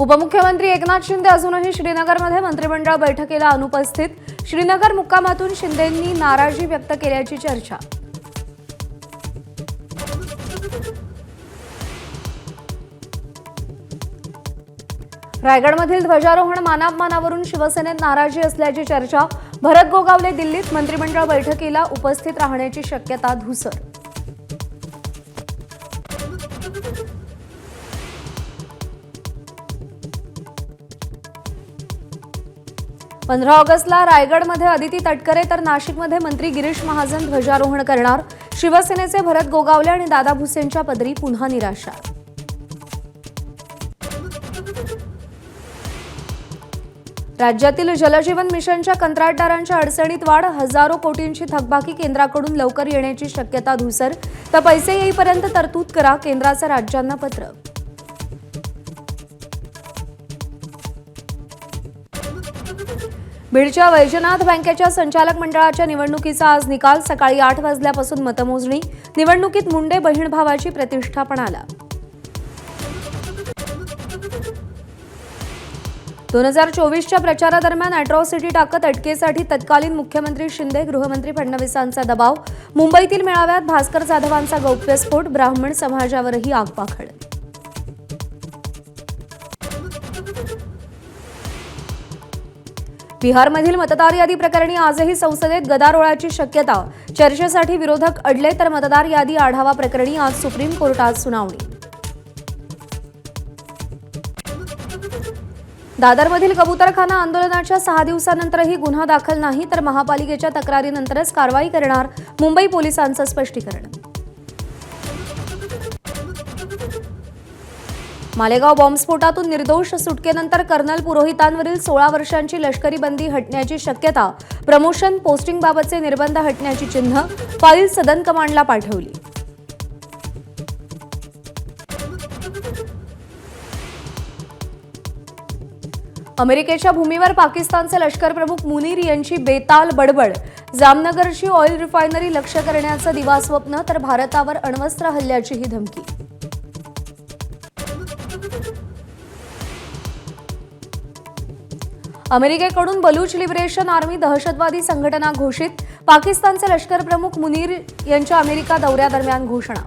उपमुख्यमंत्री एकनाथ शिंदे अजूनही श्रीनगरमध्ये मंत्रिमंडळ बैठकीला अनुपस्थित. श्रीनगर मुक्कामातून शिंदेंनी नाराजी व्यक्त केल्याची चर्चा. रायगडमधील ध्वजारोहण मानापमानावरून शिवसेनेत नाराजी असल्याची चर्चा. भरत गोगावले दिल्लीत मंत्रिमंडळ बैठकीला उपस्थित राहण्याची शक्यता धूसर. पंधरा ऑगस्टला रायगडमध्ये अदिती तटकरे तर नाशिकमध्ये मंत्री गिरीश महाजन ध्वजारोहण करणार. शिवसेनेचे भरत गोगावले आणि दादा भुसेंच्या पदरी पुन्हा निराशा. राज्यातील जलजीवन मिशनच्या कंत्राटदारांच्या अडचणीत वाढ. हजारो कोटींची थकबाकी केंद्राकडून लवकर येण्याची शक्यता धूसर. तर पैसे येईपर्यंत तरतूद करा, केंद्राचं राज्यांना पत्र. बीडच्या वैजनाथ बँकेच्या संचालक मंडळाच्या निवडणुकीचा आज निकाल. सकाळी 8 वाजल्यापासून मतमोजणी. निवडणुकीत मुंडे बहीण भावाची प्रतिष्ठा पणाला. 2024च्या प्रचारादरम्यान अॅट्रॉसिटी टाकत अटकेसाठी तत्कालीन मुख्यमंत्री शिंदे, गृहमंत्री फडणवीसांचा दबाव. मुंबईतील मेळाव्यात भास्कर जाधवांचा गौप्यस्फोट. ब्राह्मण समाजावरही आगपाखड. बिहारमधील मतदार यादी प्रकरणी आजही संसदेत गदारोळाची शक्यता. चर्चेसाठी विरोधक अडले तर मतदार यादी आढावा प्रकरणी आज सुप्रीम कोर्टात सुनावणी. दादरमधील कबूतरखाना आंदोलनाच्या 6 दिवसानंतरही गुन्हा दाखल नाही तर महापालिकेच्या तक्रारीनंतरच कारवाई करणार. मुंबई पोलिसांचं स्पष्टीकरण. मालेगाव बॉम्बस्फोटातून निर्दोष सुटकेनंतर कर्नल पुरोहितांवरील 16 वर्षांची लष्करी बंदी हटण्याची शक्यता. प्रमोशन पोस्टिंगबाबतचे निर्बंध हटण्याची चिन्ह. फाईल सदन कमांडला पाठवली. अमेरिकेच्या भूमीवर पाकिस्तानचे लष्कर प्रमुख मुनीर यांची बेताल बडबड. जामनगरची ऑइल रिफायनरी लक्ष्य करण्याचं दिवास्वप्न तर भारतावर अण्वस्त्र हल्ल्याचीही धमकी. अमेरिकेकडून बलूच लिबरेशन आर्मी दहशतवादी संघटना घोषित. पाकिस्तानचे लष्कर प्रमुख मुनीर यांच्या अमेरिका दौऱ्यादरम्यान घोषणा.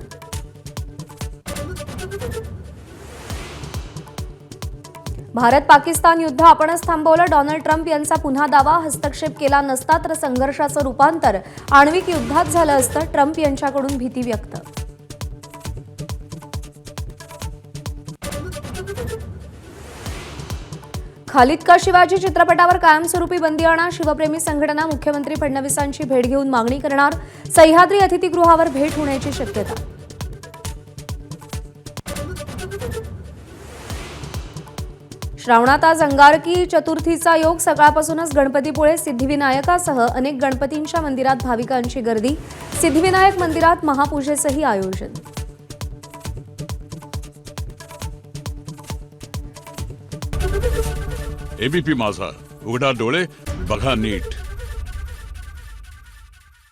भारत पाकिस्तान युद्ध आपणच थांबवलं. डोनाल्ड ट्रम्प यांचा पुन्हा दावा. हस्तक्षेप केला नसता तर संघर्षाचं रूपांतर आण्विक युद्धात झालं असतं. ट्रम्प यांच्याकडून भीती व्यक्त. खालिद का शिवाजी चित्रपटावर कायमस्वरूपी बंदी आणा. शिवप्रेमी संघटना मुख्यमंत्री फडणवीसांची भेट घेऊन मागणी करणार. सह्याद्री अतिथीगृहावर भेट होण्याची शक्यता. श्रावणात आज अंगारकी चतुर्थीचा योग. सकाळपासूनच गणपतीपुळे सिद्धिविनायकासह अनेक गणपतींच्या मंदिरात भाविकांची गर्दी. सिद्धिविनायक मंदिरात महापूजेचंही आयोजन. एबीपी माझा, उघडा डोळे बघा नीट.